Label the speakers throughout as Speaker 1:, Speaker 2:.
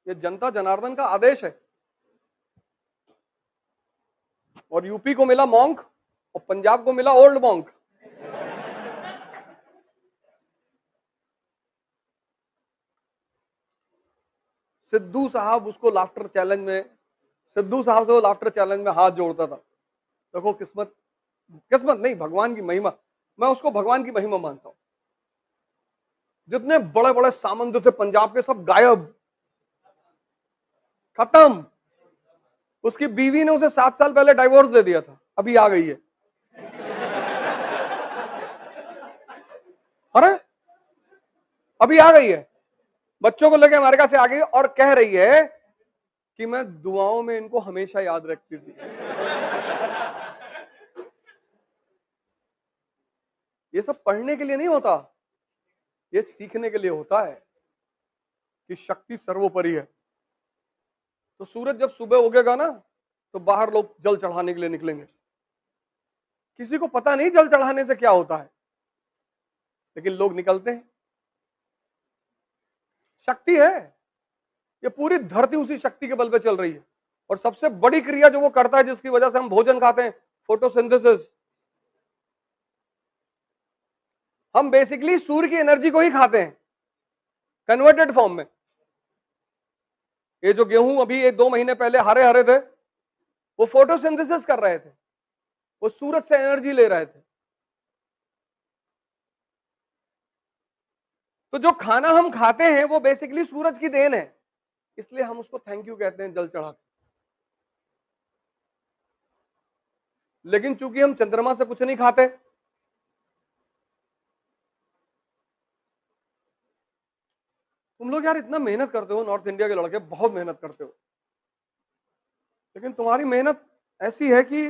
Speaker 1: ये जनता जनार्दन का आदेश है। और यूपी को मिला मॉन्क और पंजाब को मिला ओल्ड मॉन्क। सिद्धू साहब उसको लाफ्टर चैलेंज में, सिद्धू साहब से वो लाफ्टर चैलेंज में हाथ जोड़ता था। देखो किस्मत, किस्मत नहीं, भगवान की महिमा। मैं उसको भगवान की महिमा मानता हूं। जितने बड़े बड़े सामंत थे पंजाब के, सब गायब, खत्म। उसकी बीवी ने उसे 7 साल पहले डाइवोर्स दे दिया था, अभी आ गई है। अरे अभी आ गई है, बच्चों को लेकर अमेरिका से आ गई और कह रही है कि मैं दुआओं में इनको हमेशा याद रखती थी। ये सब पढ़ने के लिए नहीं होता, ये सीखने के लिए होता है कि शक्ति सर्वोपरि है। तो सूरज जब सुबह उगेगा ना, तो बाहर लोग जल चढ़ाने के लिए निकलेंगे। किसी को पता नहीं जल चढ़ाने से क्या होता है, लेकिन लोग निकलते हैं। शक्ति है, ये पूरी धरती उसी शक्ति के बल पे चल रही है। और सबसे बड़ी क्रिया जो वो करता है, जिसकी वजह से हम भोजन खाते हैं, फोटोसिंथेसिस। हम बेसिकली सूर्य की एनर्जी को ही खाते हैं कन्वर्टेड फॉर्म में। ये जो गेहूं अभी 1-2 महीने पहले हरे हरे थे, वो फोटोसिंथेसिस कर रहे थे, वो सूरज से एनर्जी ले रहे थे। तो जो खाना हम खाते हैं वो बेसिकली सूरज की देन है, इसलिए हम उसको थैंक यू कहते हैं जल चढ़ा के। लेकिन चूंकि हम चंद्रमा से कुछ नहीं खाते, तुम लोग यार इतना मेहनत करते हो, नॉर्थ इंडिया के लड़के बहुत मेहनत करते हो, लेकिन तुम्हारी मेहनत ऐसी है कि,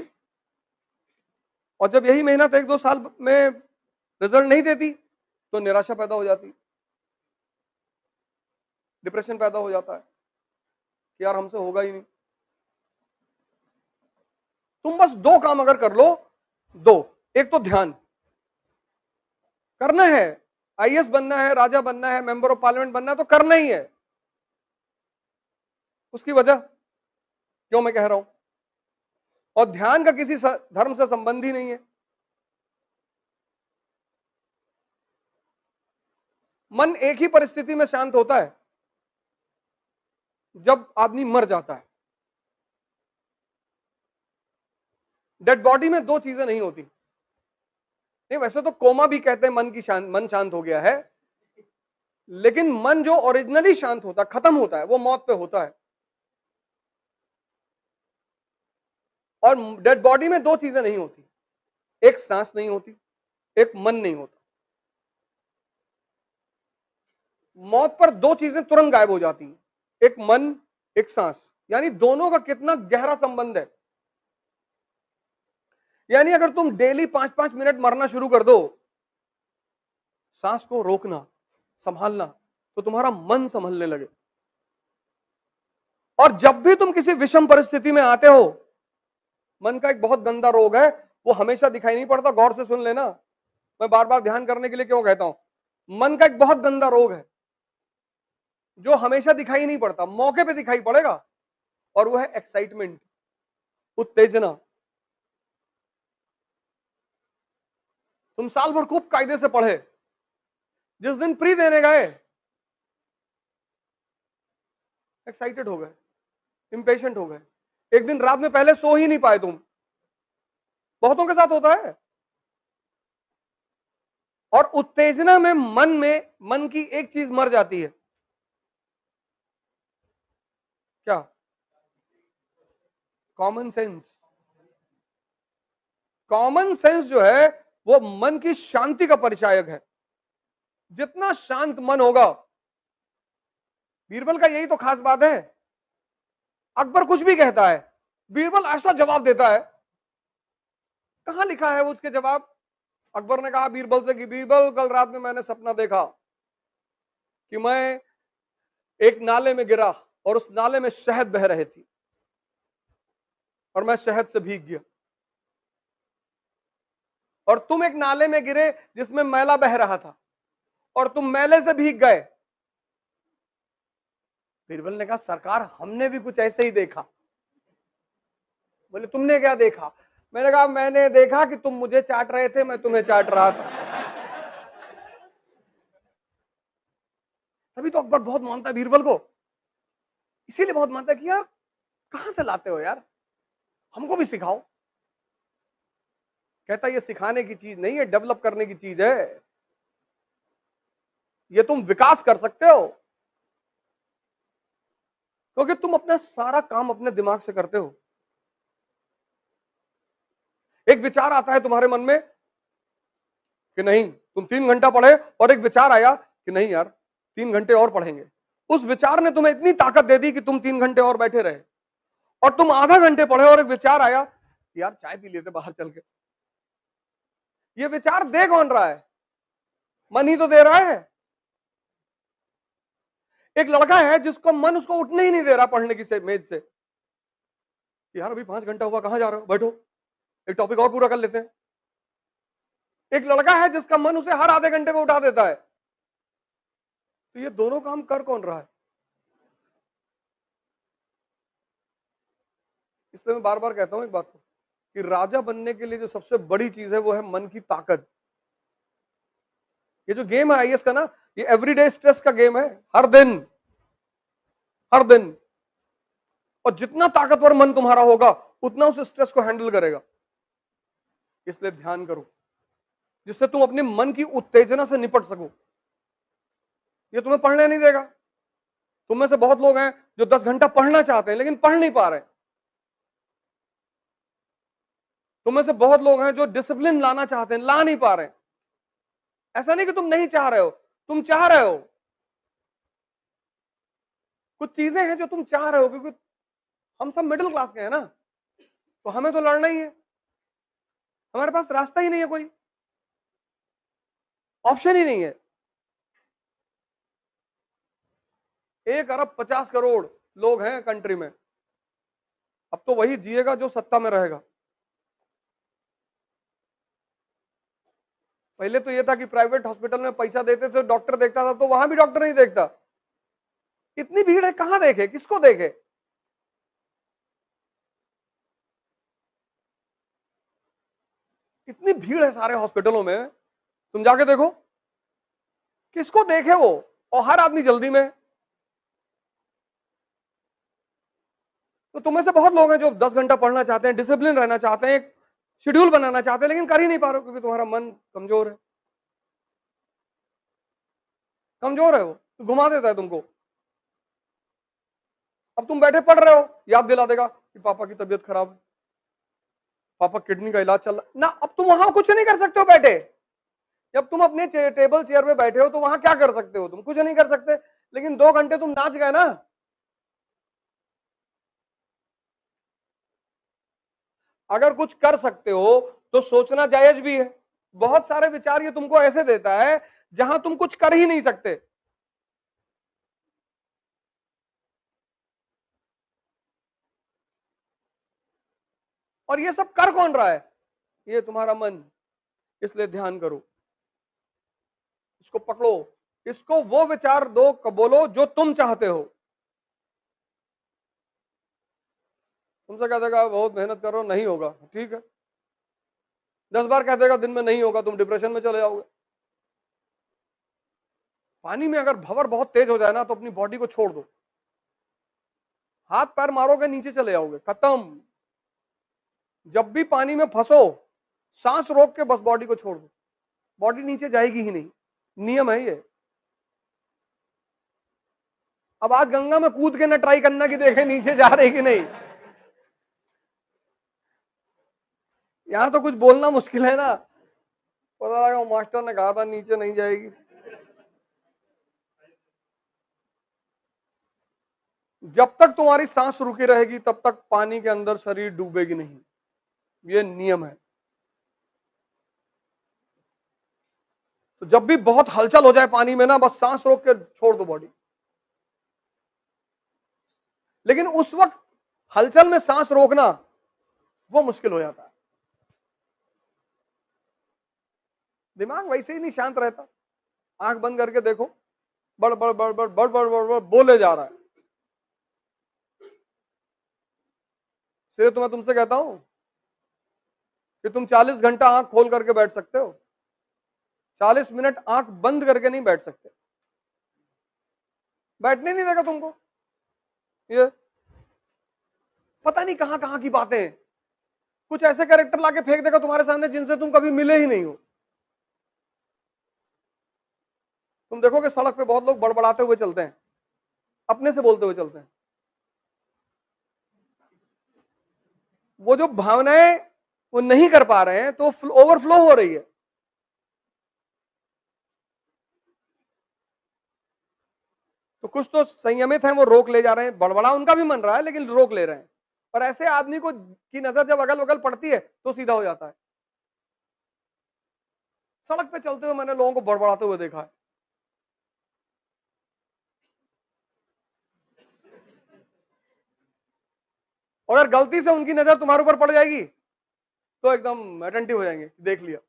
Speaker 1: और जब यही मेहनत 1-2 साल में रिजल्ट नहीं देती तो निराशा पैदा हो जाती, डिप्रेशन पैदा हो जाता है कि यार हमसे होगा ही नहीं। तुम बस 2 काम अगर कर लो, 2, एक तो ध्यान करना है, आईएएस बनना है, राजा बनना है, मेंबर ऑफ पार्लियामेंट बनना है, तो करना ही है। उसकी वजह क्यों मैं कह रहा हूं, और ध्यान का किसी धर्म से संबंध ही नहीं है। मन एक ही परिस्थिति में शांत होता है, जब आदमी मर जाता है। डेड बॉडी में 2 चीजें नहीं होती। नहीं, वैसे तो कोमा भी कहते हैं मन शांत हो गया है, लेकिन मन जो ओरिजिनली शांत होता है, खत्म होता है, वो मौत पे होता है। और डेड बॉडी में 2 चीजें नहीं होती, एक सांस नहीं होती, एक मन नहीं होता। मौत पर 2 चीजें तुरंत गायब हो जाती हैं, एक मन, एक सांस। यानी दोनों का कितना गहरा संबंध है। यानी अगर तुम डेली 5-5 मिनट मरना शुरू कर दो, सांस को रोकना, संभालना, तो तुम्हारा मन संभलने लगे। और जब भी तुम किसी विषम परिस्थिति में आते हो, मन का एक बहुत गंदा रोग है, वो हमेशा दिखाई नहीं पड़ता, गौर से सुन लेना। मैं बार बार ध्यान करने के लिए क्यों कहता हूं, मन का एक बहुत गंदा रोग है जो हमेशा दिखाई नहीं पड़ता, मौके पे दिखाई पड़ेगा, और वो है एक्साइटमेंट, उत्तेजना। तुम साल भर खूब कायदे से पढ़े, जिस दिन प्री देने गए एक्साइटेड हो गए, इंपेशेंट हो गए, एक दिन रात में पहले सो ही नहीं पाए तुम। बहुतों के साथ होता है। और उत्तेजना में मन की एक चीज मर जाती है, क्या? Common sense. कॉमन सेंस जो है वो मन की शांति का परिचायक है। जितना शांत मन होगा, बीरबल का यही तो खास बात है। अकबर कुछ भी कहता है, बीरबल ऐसा जवाब देता है। कहां लिखा है उसके जवाब? अकबर ने कहा बीरबल से कि बीरबल, कल रात में मैंने सपना देखा कि मैं एक नाले में गिरा और उस नाले में शहद बह रही थी और मैं शहद से भीग गया, और तुम एक नाले में गिरे जिसमें मैला बह रहा था और तुम मैले से भीग गए। बीरबल ने कहा सरकार हमने भी कुछ ऐसे ही देखा। बोले तुमने क्या देखा? मैंने कहा मैंने देखा कि तुम मुझे चाट रहे थे, मैं तुम्हें चाट रहा था। तभी तो अकबर बहुत मानता है बीरबल को, इसीलिए बहुत मानता है कि यार कहां से लाते हो यार, हमको भी सिखाओ। कहता ये सिखाने की चीज नहीं है, डेवलप करने की चीज है, ये तुम विकास कर सकते हो, क्योंकि तुम अपना सारा काम अपने दिमाग से करते हो। एक विचार आता है तुम्हारे मन में कि नहीं तुम 3 घंटा पढ़े, और एक विचार आया कि नहीं यार 3 घंटे और पढ़ेंगे। उस विचार ने तुम्हें इतनी ताकत दे दी कि तुम 3 घंटे और बैठे रहे, और तुम आधा घंटे पढ़े और एक विचार आया कि यार चाय पी लेते बाहर चल के। ये विचार दे कौन रहा है? मन ही तो दे रहा है। एक लड़का है जिसको मन उसको उठने ही नहीं दे रहा पढ़ने की मेज से, यार अभी 5 घंटा हुआ, कहां जा रहे हो, बैठो एक टॉपिक और पूरा कर लेते हैं। एक लड़का है जिसका मन उसे हर आधे घंटे में उठा देता है। तो ये दोनों काम कर कौन रहा है? इसलिए मैं बार बार कहता हूं एक बात को, कि राजा बनने के लिए जो सबसे बड़ी चीज है वो है मन की ताकत। ये जो गेम है आईएएस का ना, ये एवरीडे स्ट्रेस का गेम है, हर दिन हर दिन। और जितना ताकतवर मन तुम्हारा होगा उतना उस स्ट्रेस को हैंडल करेगा। इसलिए ध्यान करो जिससे तुम अपने मन की उत्तेजना से निपट सको। ये तुम्हें पढ़ने नहीं देगा। तुम में से बहुत लोग हैं जो 10 घंटा पढ़ना चाहते हैं लेकिन पढ़ नहीं पा रहे। तुम में से बहुत लोग हैं जो डिसिप्लिन लाना चाहते हैं, ला नहीं पा रहे। ऐसा नहीं कि तुम नहीं चाह रहे हो, तुम चाह रहे हो। कुछ चीजें हैं जो तुम चाह रहे हो, क्योंकि हम सब मिडिल क्लास के हैं ना, तो हमें तो लड़ना ही है। हमारे पास रास्ता ही नहीं है, कोई ऑप्शन ही नहीं है। 1 अरब 50 करोड़ लोग हैं कंट्री में। अब तो वही जिएगा जो सत्ता में रहेगा। पहले तो ये था कि प्राइवेट हॉस्पिटल में पैसा देते थे, डॉक्टर देखता था, तो वहां भी डॉक्टर नहीं देखता। इतनी भीड़ है, कहां देखे, किसको देखे? इतनी भीड़ है सारे हॉस्पिटलों में, तुम जाके देखो किसको देखे वो, और हर आदमी जल्दी में। तो तुम्हें से बहुत लोग हैं जो 10 घंटा पढ़ना चाहते हैं, डिसिप्लिन रहना चाहते हैं, एक शेड्यूल बनाना चाहते हैं, लेकिन कर ही नहीं पा रहे हो क्योंकि तुम्हारा मन कमजोर है। कमजोर है वो, तो घुमा देता है तुमको। अब तुम बैठे पढ़ रहे हो, याद दिला देगा कि पापा की तबीयत खराब है, पापा किडनी का इलाज चल रहा ना। अब तुम वहां कुछ नहीं कर सकते हो बैठे। जब तुम अपने टेबल चेयर पे बैठे हो तो वहां क्या कर सकते हो? तुम कुछ नहीं कर सकते। लेकिन 2 घंटे तुम नाच गए ना। अगर कुछ कर सकते हो तो सोचना जायज भी है। बहुत सारे विचार ये तुमको ऐसे देता है जहां तुम कुछ कर ही नहीं सकते। और ये सब कर कौन रहा है? ये तुम्हारा मन। इसलिए ध्यान करो, इसको पकड़ो, इसको वो विचार दो, बोलो जो तुम चाहते हो। तुमसे कह देगा बहुत मेहनत करो, नहीं होगा, ठीक है। 10 बार कह देगा दिन में नहीं होगा, तुम डिप्रेशन में चले जाओगे। पानी में अगर भंवर बहुत तेज हो जाए ना तो अपनी बॉडी को छोड़ दो, हाथ पैर मारोगे नीचे चले जाओगे, खत्म। जब भी पानी में फंसो, सांस रोक के बस बॉडी को छोड़ दो, बॉडी नीचे जाएगी ही नहीं, नियम है ये। अब आज गंगा में कूद के ना ट्राई करना कि देखे नीचे जा रही कि नहीं। यहां तो कुछ बोलना मुश्किल है ना, पता लगा मास्टर ने कहा था नीचे नहीं जाएगी। जब तक तुम्हारी सांस रुकी रहेगी तब तक पानी के अंदर शरीर डूबेगी नहीं, ये नियम है। तो जब भी बहुत हलचल हो जाए पानी में ना, बस सांस रोक के छोड़ दो बॉडी। लेकिन उस वक्त हलचल में सांस रोकना वो मुश्किल हो जाता है। दिमाग वैसे ही नहीं शांत रहता। आंख बंद करके देखो, बड़ बड़ बड़ बड़ बड़ बड़ बड़ बड़ बोले जा रहा है। इसलिए तो मैं तुमसे कहता हूं कि तुम 40 घंटा आंख खोल करके बैठ सकते हो, 40 मिनट आंख बंद करके नहीं बैठ सकते। बैठने नहीं देगा तुमको। ये पता नहीं कहां कहां की बातें, कुछ ऐसे कैरेक्टर लाके फेंक देगा तुम्हारे सामने जिनसे तुम कभी मिले ही नहीं हो। तुम देखोगे सड़क पे बहुत लोग बड़बड़ाते हुए चलते हैं, अपने से बोलते हुए चलते हैं। वो जो भावनाएं वो नहीं कर पा रहे हैं तो ओवरफ्लो हो रही है। तो कुछ तो संयमित हैं, वो रोक ले जा रहे हैं, बड़बड़ा उनका भी मन रहा है लेकिन रोक ले रहे हैं। और ऐसे आदमी को की नजर जब अगल बगल पड़ती है तो सीधा हो जाता है। सड़क पे चलते हुए मैंने लोगों को बड़बड़ाते हुए देखा है। अगर गलती से उनकी नजर तुम्हारे ऊपर पड़ जाएगी तो एकदम अटेंटिव हो जाएंगे, देख लिया।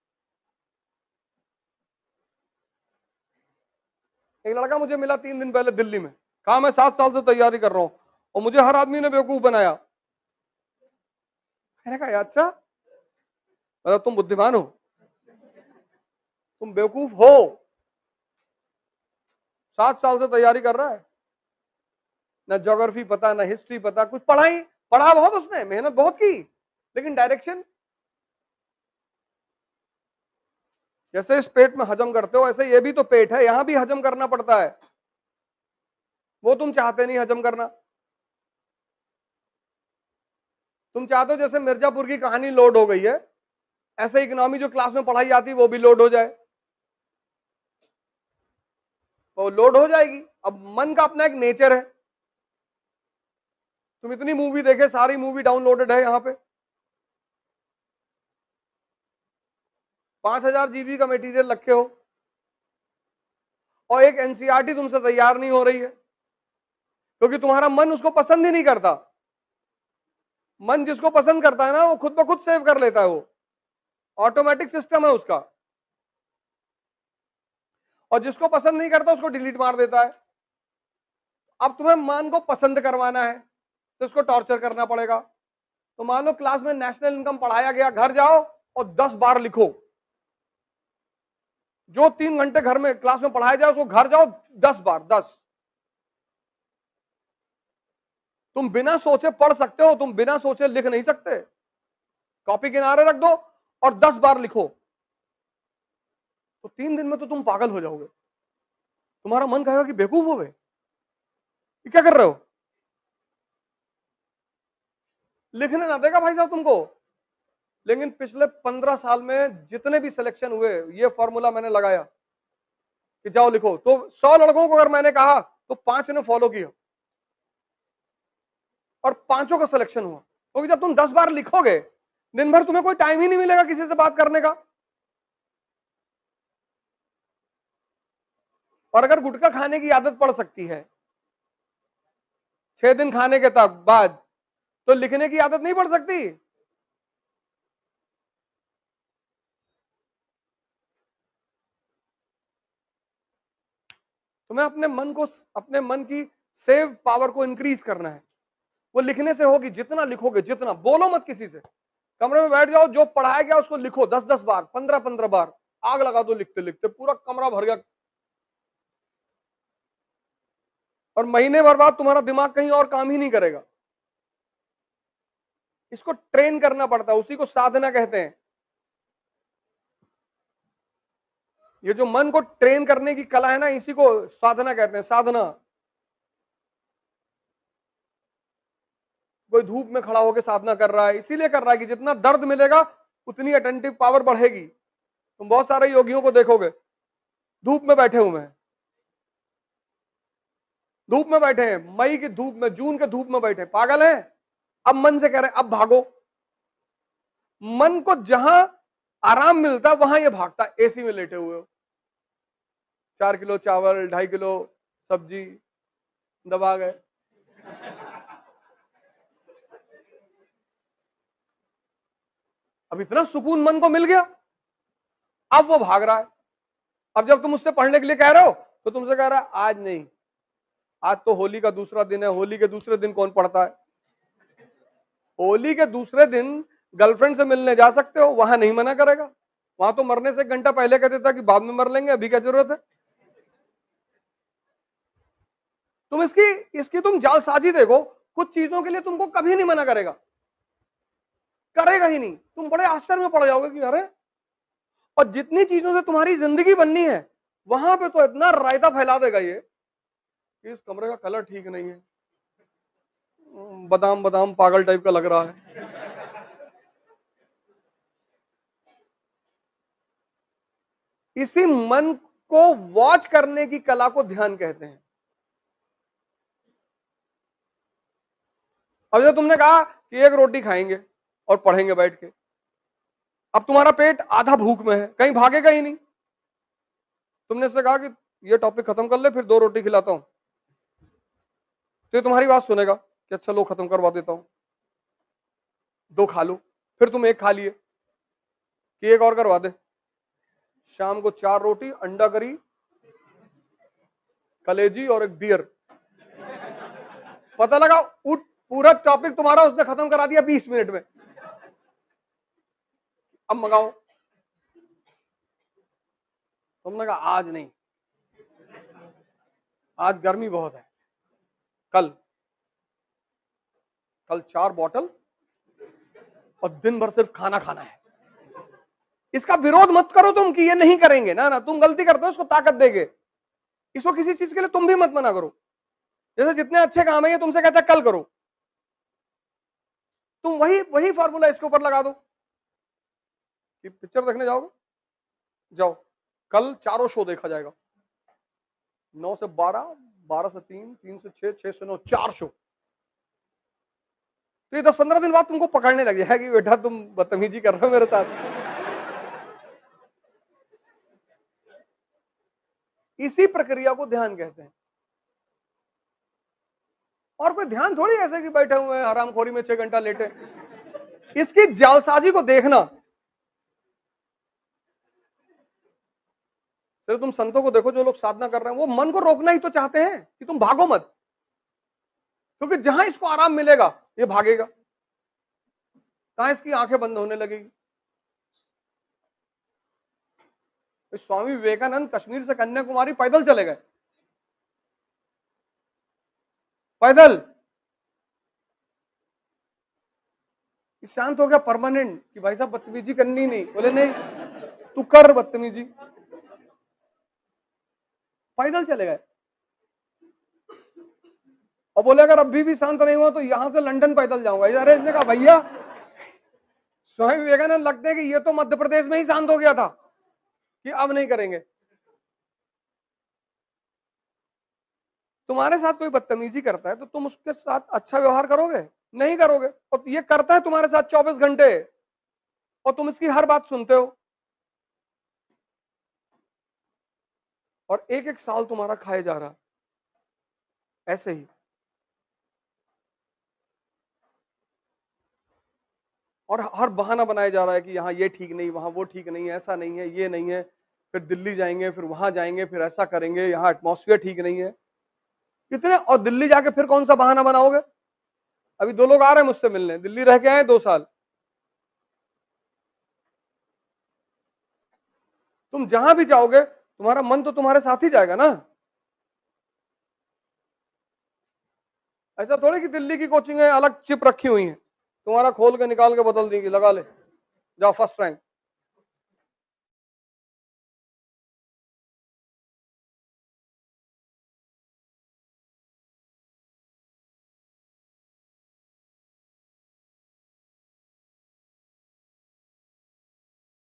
Speaker 1: एक लड़का मुझे मिला 3 दिन पहले दिल्ली में, कहा मैं 7 साल से तैयारी कर रहा हूं और मुझे हर आदमी ने बेवकूफ बनाया। मैंने कहा अच्छा, मतलब तुम बुद्धिमान हो, तुम बेवकूफ हो। 7 साल से तैयारी कर रहा है, ना ज्योग्राफी पता, ना हिस्ट्री पता, कुछ पढ़ा बहुत, उसने मेहनत बहुत की, लेकिन डायरेक्शन। जैसे इस पेट में हजम करते हो ऐसे ये भी तो पेट है, यहां भी हजम करना पड़ता है। वो तुम चाहते नहीं हजम करना। तुम चाहते हो जैसे मिर्जापुर की कहानी लोड हो गई है, ऐसे इकोनॉमी जो क्लास में पढ़ाई जाती है वो भी लोड हो जाए, वो लोड हो जाएगी। अब मन का अपना एक नेचर है। तुम इतनी मूवी देखे, सारी मूवी डाउनलोडेड है यहां पे, 5000 GB का मटेरियल रखे हो और एक एनसीईआरटी तुमसे तैयार नहीं हो रही है क्योंकि तुम्हारा मन उसको पसंद ही नहीं करता। मन जिसको पसंद करता है ना वो खुद ब खुद सेव कर लेता है, वो ऑटोमेटिक सिस्टम है उसका। और जिसको पसंद नहीं करता उसको डिलीट मार देता है। अब तुम्हें मन को पसंद करवाना है तो इसको टॉर्चर करना पड़ेगा। तो मान लो क्लास में नेशनल इनकम पढ़ाया गया, घर जाओ और 10 बार लिखो। जो 3 घंटे घर में क्लास में पढ़ाया जाए उसको घर जाओ 10 बार, 10। तुम बिना सोचे पढ़ सकते हो, तुम बिना सोचे लिख नहीं सकते। कॉपी किनारे रख दो और 10 बार लिखो, तो 3 दिन में तो तुम पागल हो जाओगे। तुम्हारा मन कहेगा कि बेवकूफ हो गए, ये क्या कर रहे हो। लिखने ना देगा भाई साहब तुमको। लेकिन पिछले 15 साल में जितने भी सिलेक्शन हुए, ये फॉर्मूला मैंने लगाया कि जाओ लिखो, तो 100 लड़कों को अगर मैंने कहा तो 5 ने फॉलो किया और 5 का सिलेक्शन हुआ। क्योंकि जब तुम 10 बार लिखोगे, दिन भर तुम्हें कोई टाइम ही नहीं मिलेगा किसी से बात करने का। और अगर गुटखा खाने की आदत पड़ सकती है 6 दिन खाने के तक बाद, तो लिखने की आदत नहीं पड़ सकती। तुम्हें अपने मन की सेव पावर को इंक्रीज करना है। वो लिखने से होगी, जितना लिखोगे, जितना बोलो मत किसी से। कमरे में बैठ जाओ, जो पढ़ाया गया उसको लिखो 10-10 बार, 15-15 बार। आग लगा दो लिखते लिखते, पूरा कमरा भर गया। और महीने भर बाद तुम्हारा दिमाग कहीं और काम ही नहीं करेगा। इसको ट्रेन करना पड़ता है, उसी को साधना कहते हैं। ये जो मन को ट्रेन करने की कला है ना, इसी को साधना कहते हैं, साधना। कोई धूप में खड़ा होकर साधना कर रहा है, इसीलिए कर रहा है कि जितना दर्द मिलेगा उतनी अटेंटिव पावर बढ़ेगी। तुम बहुत सारे योगियों को देखोगे धूप में बैठे हुए हैं, धूप में बैठे हैं, मई की धूप में, जून के धूप में बैठे, पागल हैं। अब मन से कह रहे हैं अब भागो। मन को जहां आराम मिलता है वहां ये भागता है। एसी में लेटे हुए हो, 4 किलो चावल, 2.5 किलो सब्जी दबा गए, अब इतना सुकून मन को मिल गया, अब वो भाग रहा है। अब जब तुम उससे पढ़ने के लिए कह रहे हो तो तुमसे कह रहा है आज नहीं, आज तो होली का दूसरा दिन है, होली के दूसरे दिन कौन पढ़ता है। होली के दूसरे दिन गर्लफ्रेंड से मिलने जा सकते हो, वहां नहीं मना करेगा। वहां तो मरने से 1 घंटा पहले कह देता कि बाद में मर लेंगे, अभी क्या जरूरत है। तुम इसकी इसकी तुम जालसाजी देखो, कुछ चीजों के लिए तुमको कभी नहीं मना करेगा, करेगा ही नहीं। तुम बड़े आश्चर्य में पड़ जाओगे कि अरे, और जितनी चीजों से तुम्हारी जिंदगी बननी है, वहां पे तो इतना रायता फैला देगा ये कि इस कमरे का कलर ठीक नहीं है, बादाम बादाम पागल टाइप का लग रहा है। इसी मन को वॉच करने की कला को ध्यान कहते हैं। अब जो तुमने कहा कि 1 रोटी खाएंगे और पढ़ेंगे बैठ के, अब तुम्हारा पेट आधा भूख में है, कहीं भागेगा ही नहीं। तुमने इससे कहा कि ये टॉपिक खत्म कर ले, फिर 2 रोटी खिलाता हूं, तो ये तुम्हारी बात सुनेगा कि अच्छा लो खत्म करवा देता हूं, 2 खा लो। फिर तुम 1 खा लिए कि 1 और करवा दे। शाम को 4 रोटी, अंडा करी, कलेजी और 1 बियर। पता लगा उठ, पूरा टॉपिक तुम्हारा उसने खत्म करा दिया 20 मिनट में। अब मंगाओ। तुमने कहा आज नहीं, आज गर्मी बहुत है, कल 4 बॉटल और दिन भर सिर्फ खाना खाना है। इसका विरोध मत करो तुम कि ये नहीं करेंगे, ना ना, तुम गलती करते हो, इसको ताकत देंगे। इसको किसी चीज के लिए तुम भी मत मना करो। जैसे जितने अच्छे काम है ये तुमसे कहता है कल करो, तुम वही फॉर्मूला इसके ऊपर लगा दो कि पिक्चर देखने जाओगे, जाओ, कल चारों शो देखा जाएगा, 9 से 12, 12 से 3, 3 से 6, 6 से 9, 4 शो। तो ये 10-15 दिन बाद तुमको पकड़ने लग जाएगा कि बेटा तुम बदतमीजी कर रहे हो मेरे साथ। इसी प्रक्रिया को ध्यान कहते हैं। और कोई ध्यान थोड़ी ऐसे कि बैठे हुए हैं हरामखोरी में 6 घंटा लेटे। इसकी जालसाजी को देखना। फिर तुम संतों को देखो, जो लोग साधना कर रहे हैं, वो मन को रोकना ही तो चाहते हैं कि तुम भागो मत, क्योंकि जहां इसको आराम मिलेगा ये भागेगा, कहां इसकी आंखें बंद होने लगेगी। स्वामी विवेकानंद कश्मीर से कन्याकुमारी पैदल चले गए, पैदल। शांत हो गया परमानेंट कि भाई साहब बदतमीजी करनी नहीं। बोले नहीं, तू कर बदतमीजी। पैदल चले गए और बोले अगर अभी भी शांत नहीं हुआ तो यहां से लंदन पैदल जाऊंगा। अरे इसने कहा भैया, स्वामी विवेकानंद लगते हैं कि ये तो मध्य प्रदेश में ही शांत हो गया था कि अब नहीं करेंगे। तुम्हारे साथ कोई बदतमीजी करता है तो तुम उसके साथ अच्छा व्यवहार करोगे? नहीं करोगे। और ये करता है तुम्हारे साथ 24 घंटे और तुम इसकी हर बात सुनते हो, और 1-1 साल तुम्हारा खाए जा रहा ऐसे ही। और हर बहाना बनाया जा रहा है कि यहाँ ये ठीक नहीं, वहां वो ठीक नहीं, ऐसा नहीं है, ये नहीं है, फिर दिल्ली जाएंगे, फिर वहां जाएंगे, फिर ऐसा करेंगे, यहाँ एटमॉस्फेयर ठीक नहीं है, कितने। और दिल्ली जाके फिर कौन सा बहाना बनाओगे? अभी 2 लोग आ रहे हैं मुझसे मिलने, दिल्ली रह के आए 2 साल। तुम जहां भी जाओगे तुम्हारा मन तो तुम्हारे साथ ही जाएगा ना। ऐसा थोड़ी कि दिल्ली की कोचिंग है अलग चिप रखी हुई है, तुम्हारा खोल के निकाल के बदल देंगे, लगा ले, जाओ फर्स्ट रैंक।